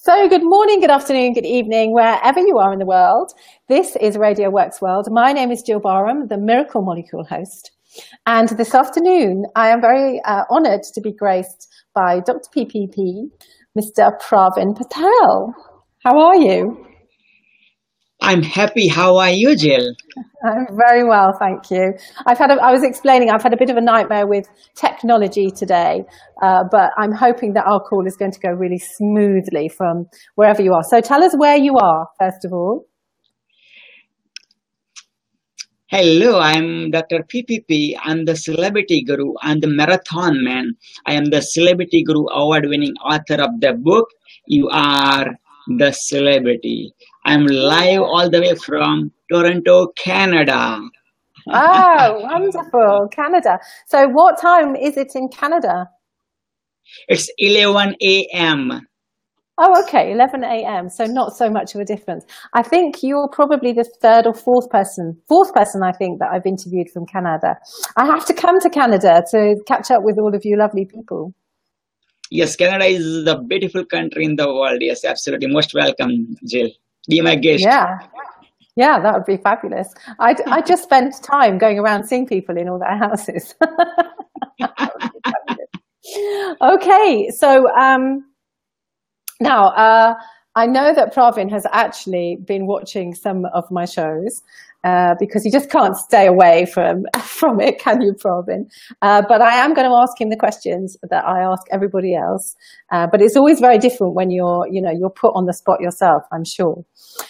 So good morning, good afternoon, good evening, wherever you are in the world. This is Radio Works World. My name is Gill Barham, the Miracle Molecule host. And this afternoon, I am very honoured to be graced by Dr. PPP, Mr. Pravin Patel. How are you? I'm happy. How are you, Jill? I'm very well, thank you. I've had a bit of a nightmare with technology today, but I'm hoping that our call is going to go really smoothly from wherever you are. So tell us where you are, first of all. Hello, I'm Dr. PPP. I'm the celebrity guru. I'm the marathon man. I am the celebrity guru award-winning author of the book, You Are the Celebrity. I'm live all the way from Toronto, Canada. Oh, wonderful. Canada. So what time is it in Canada? It's 11 a.m. Oh, okay, 11 a.m. So not so much of a difference. I think you're probably the third or fourth person I think that I've interviewed from Canada. I have to come to Canada to catch up with all of you lovely people. Yes, Canada is the beautiful country in the world. Yes, absolutely. Most welcome, Jill. Be my guest. Yeah, that would be fabulous. I just spent time going around seeing people in all their houses. Okay, so now I know that Pravin has actually been watching some of my shows because he just can't stay away from it, can you, Pravin? But I am going to ask him the questions that I ask everybody else. But it's always very different when you're put on the spot yourself, I'm sure.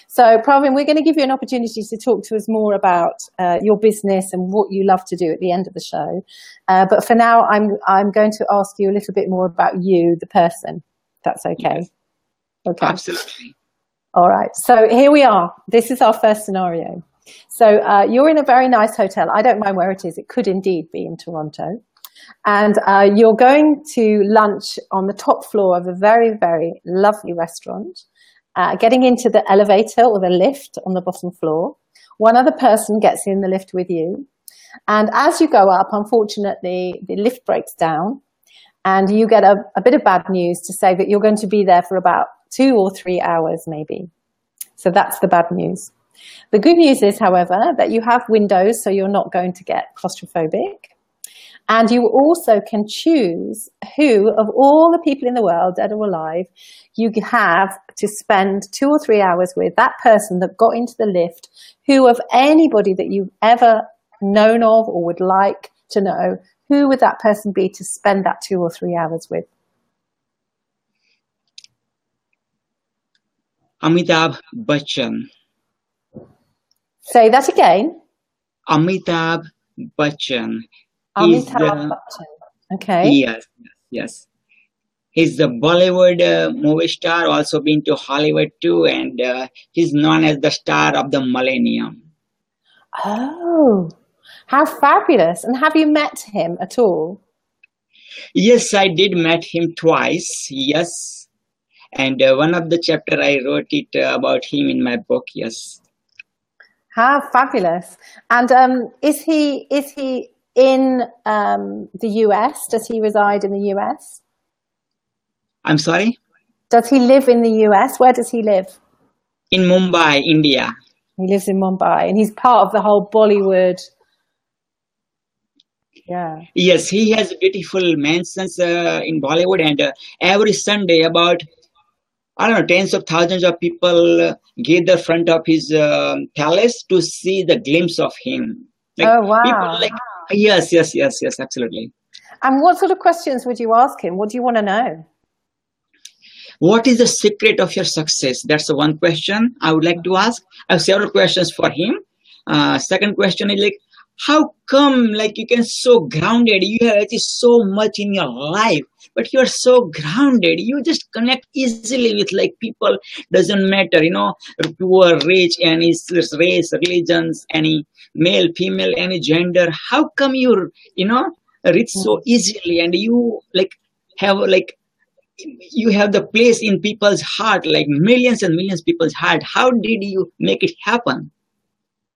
So Pravin, we're going to give you an opportunity to talk to us more about your business and what you love to do at the end of the show. But for now, I'm going to ask you a little bit more about you, the person. That's okay. Yes. Okay. Absolutely. All right. So here we are. This is our first scenario. So you're in a very nice hotel. I don't mind where it is. It could indeed be in Toronto. And you're going to lunch on the top floor of a very, very lovely restaurant, getting into the elevator or the lift on the bottom floor. One other person gets in the lift with you. And as you go up, unfortunately, the lift breaks down and you get a bit of bad news to say that you're going to be there for about 2 or 3 hours maybe. So that's the bad news. The good news is, however, that you have windows, so you're not going to get claustrophobic. And you also can choose who, of all the people in the world, dead or alive, you have to spend 2 or 3 hours with, that person that got into the lift, who of anybody that you've ever known of or would like to know, who would that person be to spend that 2 or 3 hours with? Amitabh Bachchan. Say that again. Amitabh Bachchan. Amitabh Bachchan. Okay. Yes. He's the Bollywood movie star, also been to Hollywood too, and he's known as the star of the millennium. Oh, how fabulous. And have you met him at all? Yes, I did met him twice, yes. And one of the chapter I wrote it about him in my book, yes. How fabulous. And is he in the US? Does he reside in the US? I'm sorry? Does he live in the US? Where does he live? In Mumbai, India. He lives in Mumbai and he's part of the whole Bollywood. Yeah. Yes, he has beautiful mansions in Bollywood, and every Sunday about, I don't know, tens of thousands of people gather front of his palace to see the glimpse of him. Like, oh, wow. People yes, absolutely. And what sort of questions would you ask him? What do you want to know? What is the secret of your success? That's the one question I would like to ask. I have several questions for him. Second question is like, how come like you can so grounded? You have achieved so much in your life, but you are so grounded. You just connect easily with like people. Doesn't matter, poor, rich, any race, religions, any male, female, any gender. How come you're reach so easily, and you you have the place in people's heart, like millions and millions of people's heart. How did you make it happen?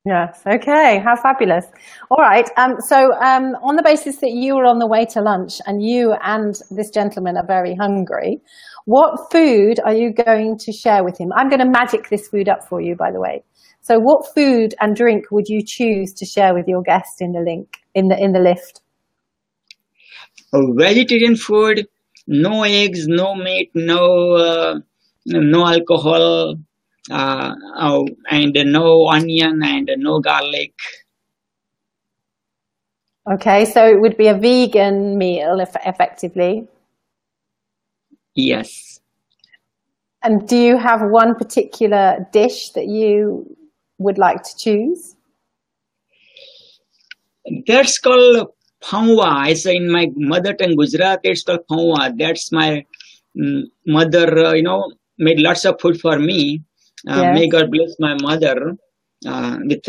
Yes. Okay. How fabulous. All right. On the basis that you were on the way to lunch and you and this gentleman are very hungry, what food are you going to share with him? I'm going to magic this food up for you, by the way. So what food and drink would you choose to share with your guest in the lift? Vegetarian food, no eggs, no meat, no alcohol, and no onion and no garlic. Okay, so it would be a vegan meal, effectively. Yes. And do you have one particular dish that you would like to choose? That's called Phawa. It's in my mother tongue, Gujarat. It's called Phawa. That's my mother, made lots of food for me. Yes. May God bless my mother with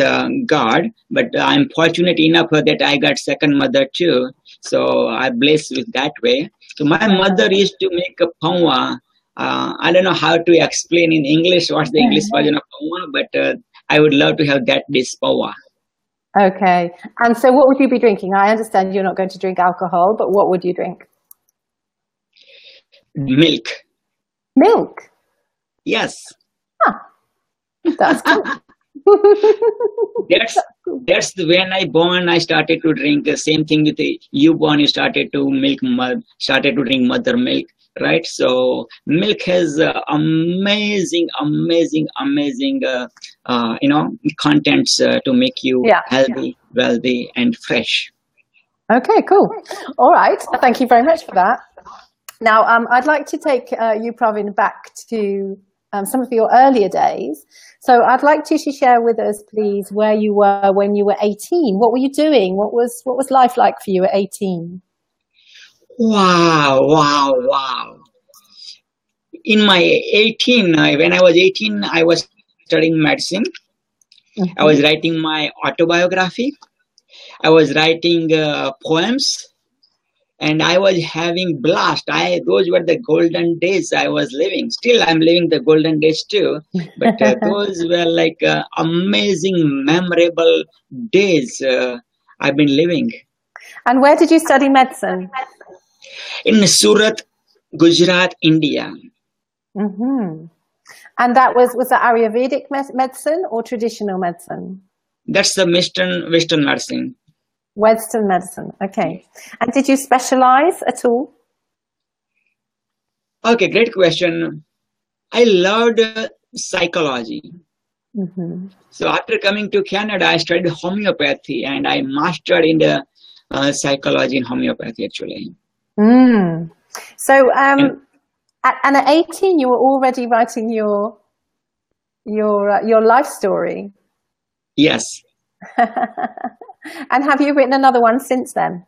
God. But I'm fortunate enough that I got second mother too. So I bless with that way. So my mother used to make a Phawa. I don't know how to explain in English what's the English version of Phawa, but I would love to have that dish Phawa. Okay. And so what would you be drinking? I understand you're not going to drink alcohol, but what would you drink? Milk. Milk? Yes. Huh. That's cool. That's when I born. I started to drink the same thing with you born. You started to drink mother milk, right? So milk has amazing contents to make you healthy, wealthy, and fresh. Okay, cool. All right. Thank you very much for that. Now, I'd like to take you, Pravin, back to some of your earlier days. So I'd like you to share with us, please, where you were when you were 18. What were you doing? What was life like for you at 18? Wow. In my 18, when I was 18, I was studying medicine. Mm-hmm. I was writing my autobiography. I was writing poems. And I was having blast. Those were the golden days I was living. Still, I'm living the golden days too. But those were like amazing, memorable days I've been living. And where did you study medicine? In Surat, Gujarat, India. Mm-hmm. And that was that Ayurvedic medicine or traditional medicine? That's the Western medicine. Western medicine, okay. And did you specialize at all? Okay, great question. I loved psychology. Mm-hmm. So after coming to Canada, I studied homeopathy and I mastered in the psychology and homeopathy actually. Mm. So, at 18, you were already writing your life story. Yes. And have you written another one since then?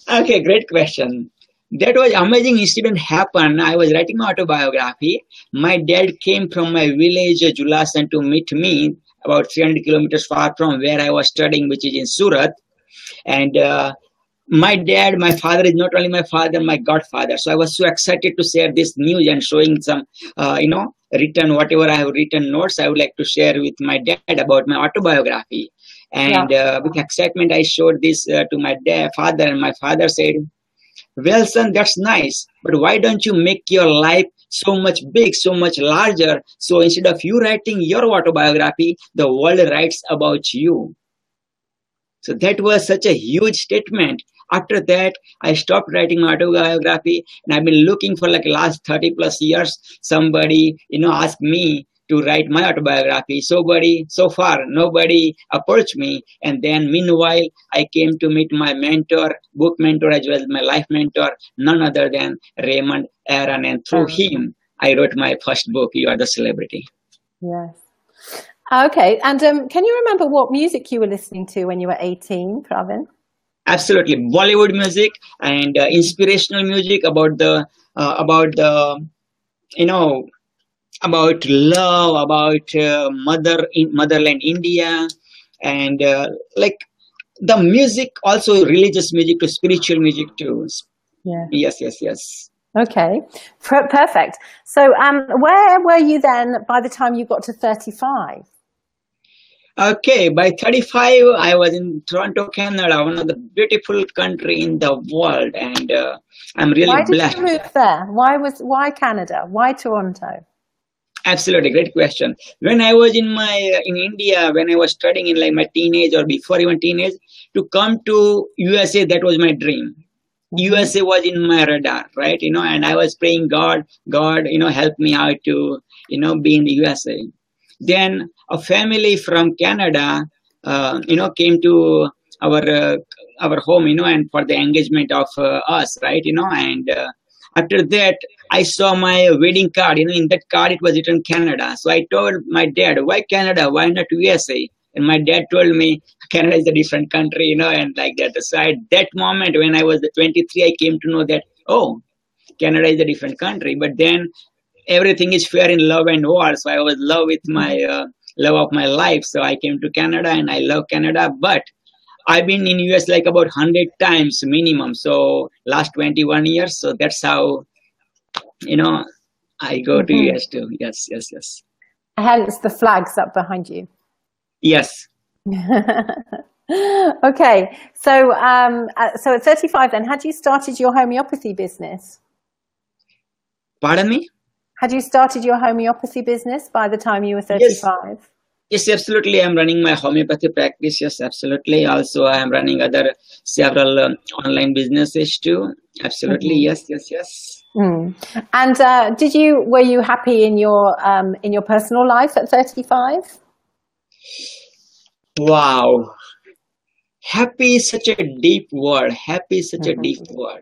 Okay, great question. That was amazing incident happened. I was writing my autobiography. My dad came from my village, Julasan, to meet me about 300 kilometers far from where I was studying, which is in Surat. And my father is not only my father, my godfather. So I was so excited to share this news and showing some, whatever I have written notes I would like to share with my dad about my autobiography. And with excitement, I showed this to my father, and my father said, "Well, son, that's nice, but why don't you make your life so much big, so much larger? So instead of you writing your autobiography, the world writes about you." So that was such a huge statement. After that, I stopped writing my autobiography, and I've been looking for like last 30 plus years, somebody, asked me to write my autobiography. So far, nobody approached me. And then meanwhile, I came to meet my mentor, book mentor, as well as my life mentor, none other than Raymond Aaron. And through him, I wrote my first book, You Are the Celebrity. Yes. Okay. And can you remember what music you were listening to when you were 18, Pravin? Absolutely. Bollywood music and inspirational music about love, about motherland India, and like the music, also religious music to spiritual music too. Yeah. Yes. Okay, perfect. So where were you then by the time you got to 35? Okay, by 35, I was in Toronto, Canada, one of the beautiful country in the world, and I'm really Why did blessed. you move there? Why Canada? Why Toronto? Absolutely, great question. When I was in India, when I was studying in like my teenage or before even teenage, to come to USA, that was my dream. USA was in my radar, right? And I was praying, God, help me out to, be in the USA. Then a family from Canada, came to our uh, our home, and for the engagement of us, right? And after that, I saw my wedding card. In that card it was written Canada. So I told my dad, "Why Canada? Why not USA?" And my dad told me, Canada is a different country, and like that. So at that moment, when I was 23, I came to know that, oh, Canada is a different country. But then everything is fair in love and war. So I was love with my love of my life. So I came to Canada and I love Canada. But I've been in US like about 100 times minimum. So last 21 years. So that's how, I go to US too. Yes, yes, yes. Hence the flags up behind you. Yes. Okay, so so at 35 then, had you started your homeopathy business? Pardon me? Had you started your homeopathy business by the time you were 35? Yes, absolutely. I'm running my homeopathy practice. Yes, absolutely. Also, I am running other several online businesses too. Absolutely. Yes, yes, yes. And were you happy in your personal life at 35? Wow. Happy is such a deep word. Happy is such a deep word.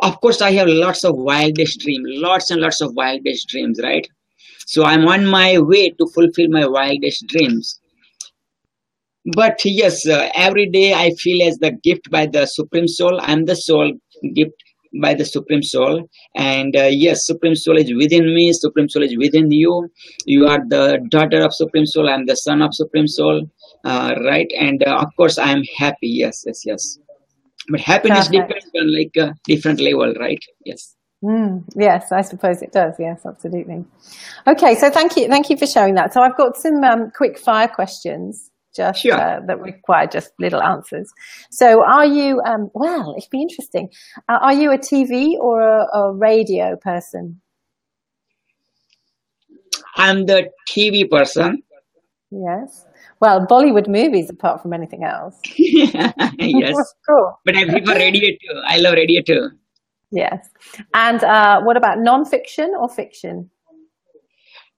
Of course, I have lots of wildest dreams, lots and lots of wildest dreams, right? So I'm on my way to fulfill my wildest dreams. But yes, every day I feel as the gift by the Supreme Soul. I'm the soul gift by the Supreme Soul. And yes, Supreme Soul is within me. Supreme Soul is within you. You are the daughter of Supreme Soul. I'm the son of Supreme Soul. Right? And of course, I am happy. Yes, yes, yes. But happiness depends on like a different level, right? Yes. Yes, I suppose it does. Yes, absolutely. Okay, so thank you for sharing that. So I've got some quick fire questions, just that require just little answers. So are you? Well, it'd be interesting. Are you a TV or a radio person? I'm the TV person. Yes. Well, Bollywood movies, apart from anything else. Yes. Cool. But I prefer radio too. I love radio too. Yes. And what about non-fiction or fiction?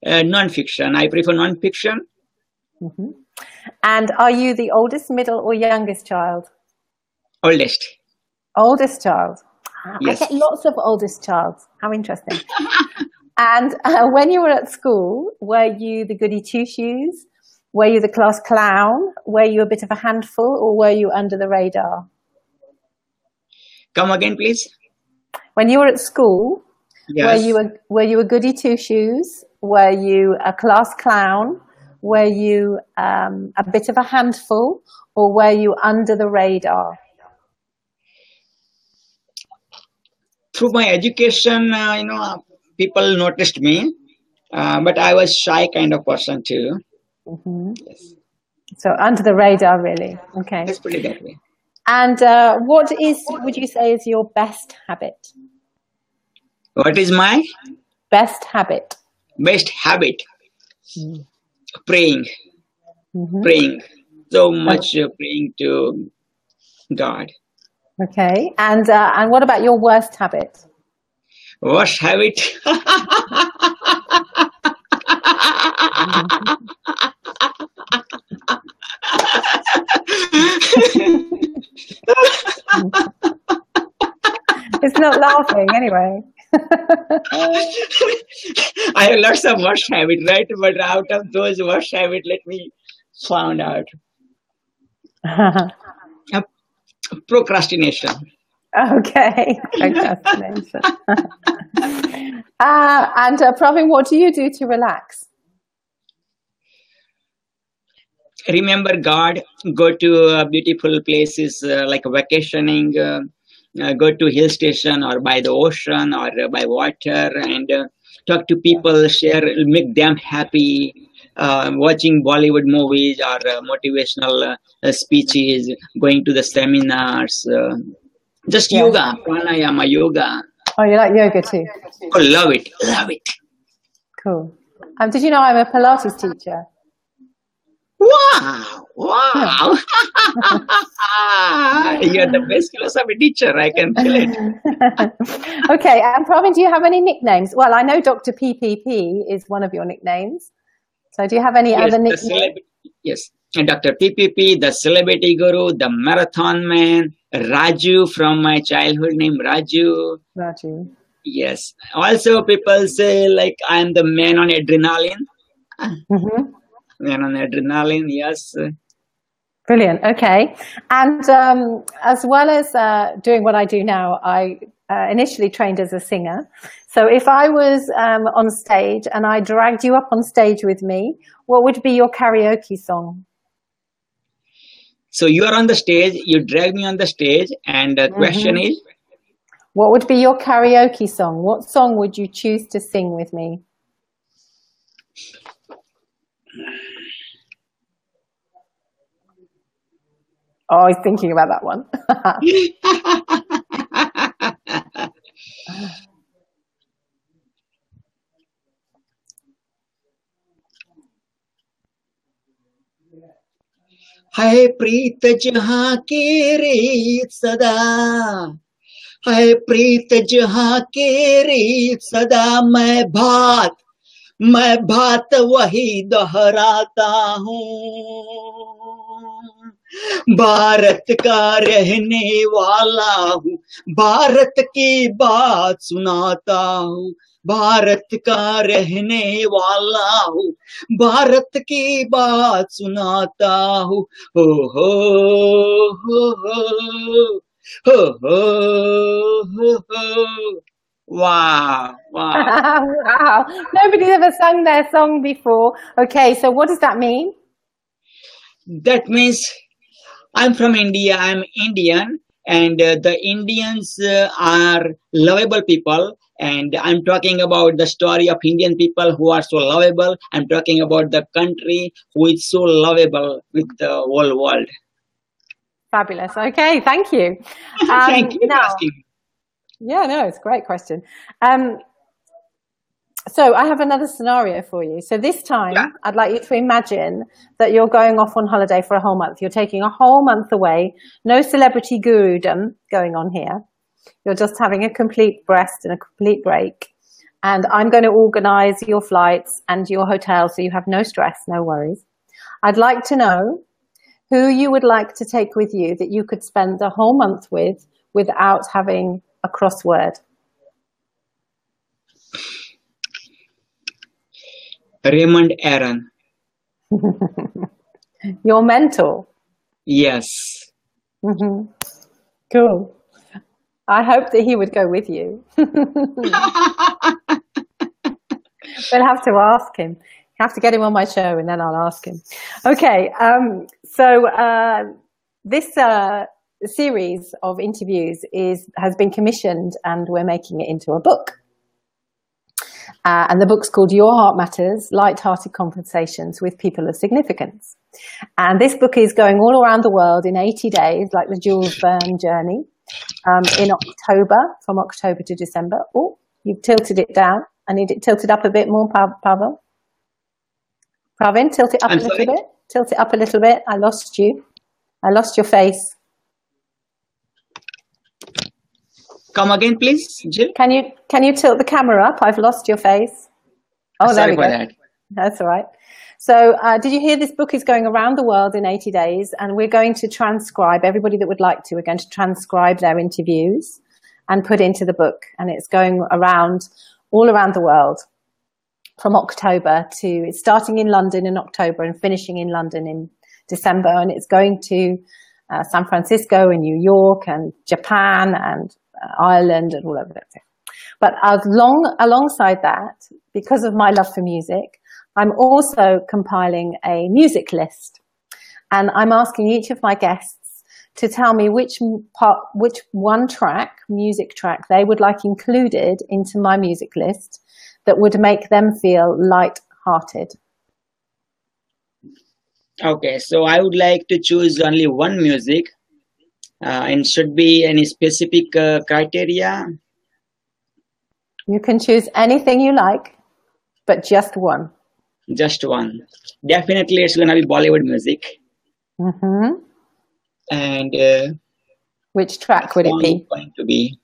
Non-fiction. I prefer non-fiction. And are you the oldest, middle, or youngest child? Oldest. Oldest child. Yes. I get lots of oldest child. How interesting. And when you were at school, were you the goody two-shoes? Were you the class clown? Were you a bit of a handful, or were you under the radar? Come again, please. When you were at school, yes. were you a goody two-shoes? Were you a class clown? Were you a bit of a handful, or were you under the radar? Through my education, people noticed me, but I was shy kind of person too. Yes. So under the radar, really. Okay. Let's put it that way. And would you say, is your best habit? What is my best habit? Best habit. Praying. Praying. So much praying to God. Okay. And what about your worst habit? Worst habit? It's not laughing anyway. I have lots of worst habits, right? But out of those worst habits, let me find out. Procrastination. Okay, procrastination. And Pravin, what do you do to relax? Remember God, go to beautiful places like vacationing, go to hill station or by the ocean or by water and talk to people, share, make them happy, watching Bollywood movies or motivational speeches, going to the seminars, just Yeah. yoga, pranayama, yoga. Oh, you like yoga too? Oh, love it, love it. Cool. Did you know I'm a Pilates teacher? Wow, wow. Yeah. You're the best philosophy teacher. I can feel it. Okay, and Pravin, do you have any nicknames? Well, I know Dr. PPP is one of your nicknames. So do you have any other nicknames? Yes, and Dr. PPP, the celebrity guru, the marathon man, Raju from my childhood name, Raju. Raju. Yes. Also, people say like I'm the man on adrenaline. Mm-hmm. Man on adrenaline, yes. Brilliant. Okay. And as well as doing what I do now, I initially trained as a singer. So if I was on stage and I dragged you up on stage with me, what would be your karaoke song? So you are on the stage, you drag me on the stage, and the question is? What would be your karaoke song? What song would you choose to sing with me? Oh, he's thinking about that one. है प्रीत जहाँ के रीत सदा, है प्रीत जहाँ के रीत सदा, मैं बात वही दोहराता हूँ, भारत का रहने वाला हूँ, भारत की बात सुनाता हूँ, भारत का रहने वाला हूँ, भारत की बात सुनाता हूँ, हो हो हो हो हो हो हो. Wow, wow. Wow. Nobody's ever sung their song before. Okay, so what does that mean? That means I'm from India, I'm Indian, and the Indians are lovable people. And I'm talking about the story of Indian people who are so lovable. I'm talking about the country who is so lovable with the whole world. Fabulous. Okay, thank you. Thank you for asking. Yeah, no, it's a great question. So I have another scenario for you. So this time, I'd like you to imagine that you're going off on holiday for a whole month. You're taking a whole month away. No celebrity gurudom going on here. You're just having a complete rest and a complete break. And I'm going to organize your flights and your hotel so you have no stress, no worries. I'd like to know who you would like to take with you that you could spend the whole month with without having a crossword. Raymond Aaron. Your mentor? Yes. Mm-hmm. Cool. I hope that he would go with you. We'll have to ask him. You have to get him on my show and then I'll ask him. Okay, so this series of interviews has been commissioned and we're making it into a book. And the book's called Your Heart Matters, Light-Hearted Conversations with People of Significance. And this book is going all around the world in 80 days, like the Jules Verne journey, in October, from October to December. Oh, you've tilted it down. I need it tilted up a bit more, Pavel. Pravin, tilt it up a little bit. Tilt it up a little bit. I lost you. I lost your face. Come again, please, Jill. Can you tilt the camera up? I've lost your face. Oh, there we go. That. That's all right. So did you hear this book is going around the world in 80 days and we're going to transcribe, everybody that would like to, we're going to transcribe their interviews and put into the book. And it's going around, all around the world from October to, it's starting in London in October and finishing in London in December. And it's going to San Francisco and New York and Japan and Ireland and all over there. But alongside that, because of my love for music, I'm also compiling a music list. And I'm asking each of my guests to tell me which one track, music track, they would like included into my music list that would make them feel light-hearted. Okay, so I would like to choose only one music, and should be any specific criteria. You can choose anything you like, but just one. Just one. Definitely, it's gonna be Bollywood music, Hmm. and Which the track would it song is be? going to be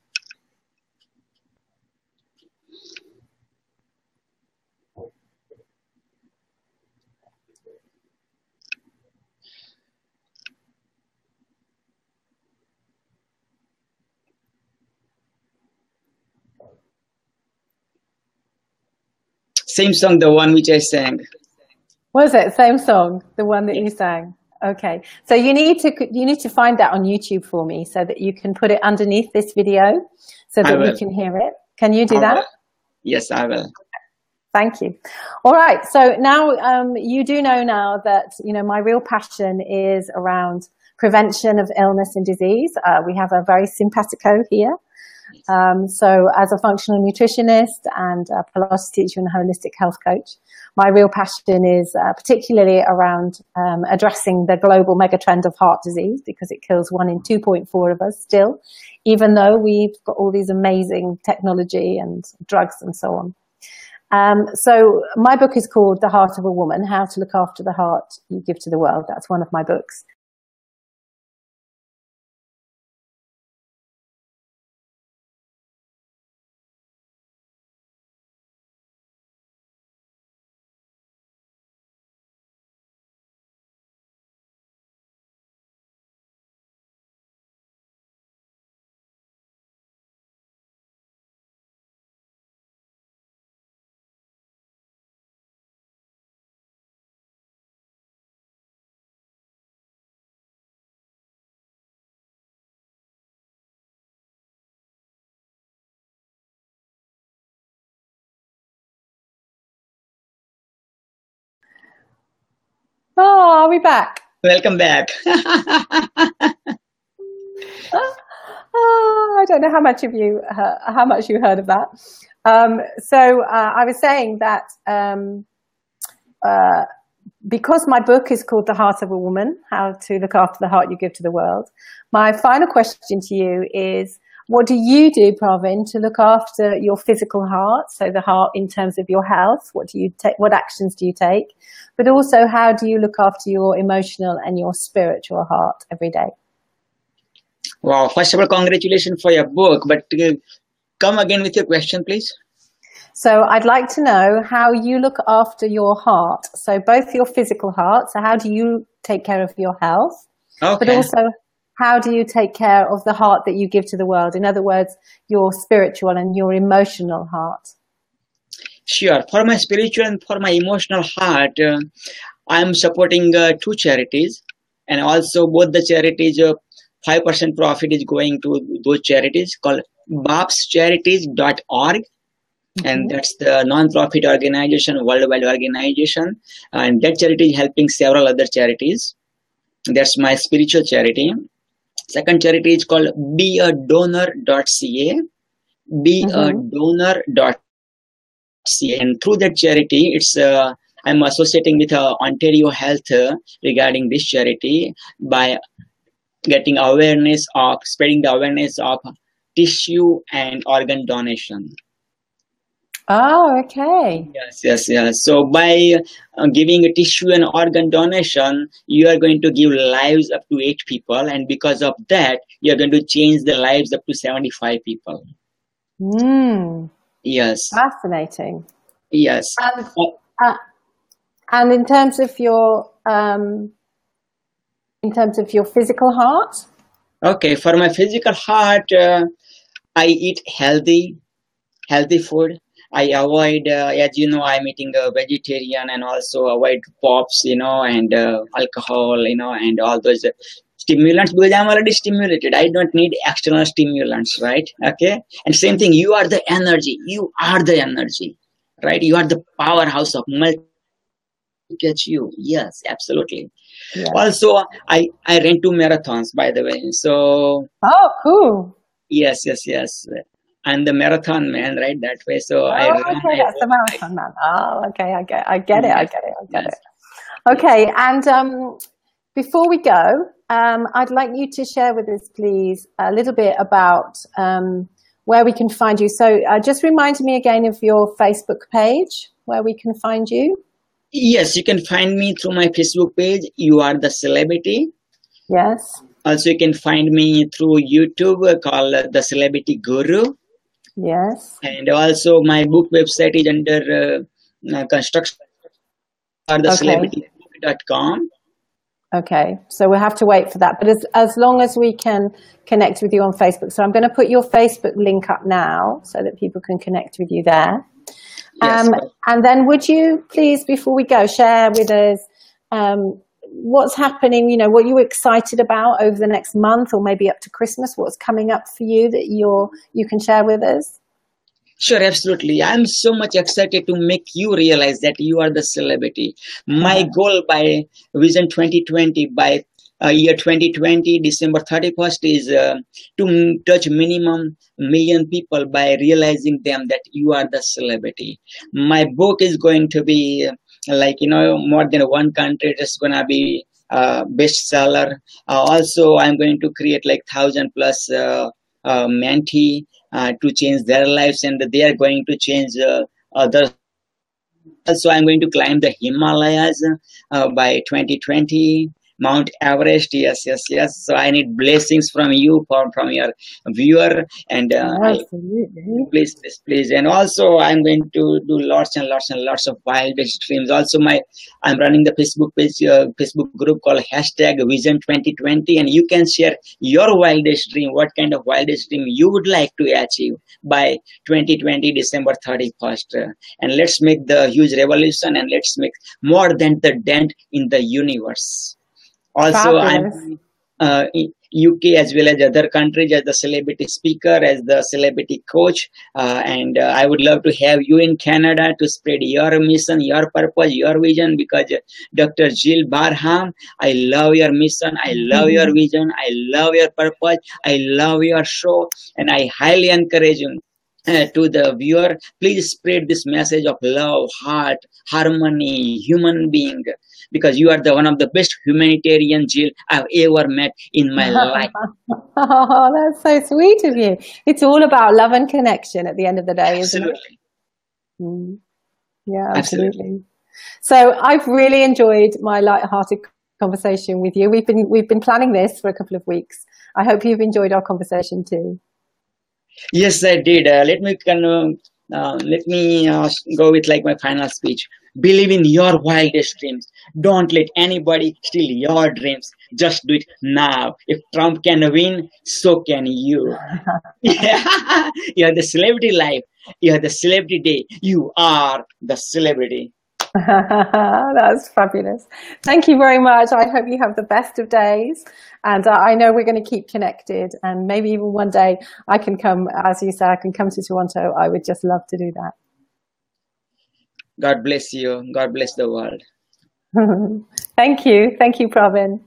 same song, the one which I sang. Was it same song, the one that you sang? Okay, so you need to find that on YouTube for me so that you can put it underneath this video so I that we will. can hear it. Can you do I will. that? Yes, I will. Thank you. All right. So now you do know now that, my real passion is around prevention of illness and disease. We have a very simpatico here. So as a functional nutritionist and a Pilates teacher and holistic health coach, my real passion is particularly around addressing the global megatrend of heart disease, because it kills 1 in 2.4 of us still, even though we've got all these amazing technology and drugs and so on. So my book is called The Heart of a Woman, How to Look After the Heart You Give to the World. That's one of my books. Oh, are we back? Welcome back. Oh, I don't know how much you heard of that. I was saying that because my book is called The Heart of a Woman, How to Look After the Heart You Give to the World, my final question to you is, what do you do, Pravin, to look after your physical heart? So the heart in terms of your health, what do you take? What actions do you take? But also, how do you look after your emotional and your spiritual heart every day? Wow. First of all, congratulations for your book. But come again with your question, please. So I'd like to know how you look after your heart. So both your physical heart. So how do you take care of your health? Okay. But also, how do you take care of the heart that you give to the world? In other words, your spiritual and your emotional heart. Sure. For my spiritual and for my emotional heart, I'm supporting 2 charities, and also both the charities, 5% profit is going to those charities called bobscharities.org. And that's the non-profit organization, worldwide organization, and that charity is helping several other charities. That's my spiritual charity. Second charity is called beadonor.ca, beadonor.ca, and through that charity, I'm associating with Ontario Health regarding this charity by getting awareness of spreading the awareness of tissue and organ donation. Oh, okay. Yes. So by giving a tissue and organ donation, you are going to give lives up to 8 people, and because of that, you are going to change the lives up to 75 people. Yes. Fascinating. Yes. And in terms of your physical heart? Okay, for my physical heart, I eat healthy food. I avoid, as you know, I'm eating a vegetarian, and also avoid pops, and alcohol, and all those stimulants, because I'm already stimulated. I don't need external stimulants, right? Okay. And same thing, you are the energy. You are the energy, right? You are the powerhouse of catch you. Yes, absolutely. Yeah. Also, I ran 2 marathons, by the way. So. Oh, cool. Yes. I'm the marathon man, right? That way. So okay, that's the marathon man. Oh, okay. I get it. Okay, and before we go, I'd like you to share with us, please, a little bit about where we can find you. So just remind me again of your Facebook page, where we can find you. Yes, you can find me through my Facebook page, You Are the Celebrity. Yes. Also, you can find me through YouTube called The Celebrity Guru. Yes. And also my book website is under construction, or thecelebritybook.com. Okay, so we'll have to wait for that. But as long as we can connect with you on Facebook. So I'm going to put your Facebook link up now so that people can connect with you there. Yes, and then would you please, before we go, share with us what's happening, you know, what you're excited about over the next month or maybe up to Christmas, what's coming up for you that you can share with us? Sure, absolutely. I'm so much excited to make you realize that you are the celebrity. My goal by Vision 2020, by year 2020, December 31st, is to touch minimum million people by realizing them that you are the celebrity. My book is going to be more than one country. It's going to be bestseller. Also, I'm going to create like 1,000+ mentee to change their lives, and they are going to change others. Also, I'm going to climb the Himalayas by 2020. Mount Everest, yes. So I need blessings from you, from your viewer, and please. And also, I'm going to do lots and lots of wildest dreams. Also, I'm running the Facebook page, Facebook group called #Vision 2020, and you can share your wildest dream. What kind of wildest dream you would like to achieve by 2020, December 31st, and let's make the huge revolution, and let's make more than the dent in the universe. Also, I'm UK as well as other countries as the celebrity speaker, as the celebrity coach, and I would love to have you in Canada to spread your mission, your purpose, your vision, because Dr. Gill Barham, I love your mission, I love your vision, I love your purpose, I love your show, and I highly encourage you. To the viewer, please spread this message of love, heart, harmony, human being, because you are one of the best humanitarian, Jill, I've ever met in my life. Oh, that's so sweet of you. It's all about love and connection at the end of the day, isn't it? Yeah, absolutely. So I've really enjoyed my light-hearted conversation with you. We've been planning this for a couple of weeks. I hope you've enjoyed our conversation too. Yes, I did. Let me go with like my final speech. Believe in your wildest dreams. Don't let anybody steal your dreams. Just do it now. If Trump can win, so can you. You have the celebrity life. You have the celebrity day. You are the celebrity. That's fabulous. Thank you very much. I hope you have the best of days, and I know we're going to keep connected, and maybe even one day I can come, as you say, I can come to Toronto. I would just love to do that. God bless you. God bless the world. Thank you, Pravin.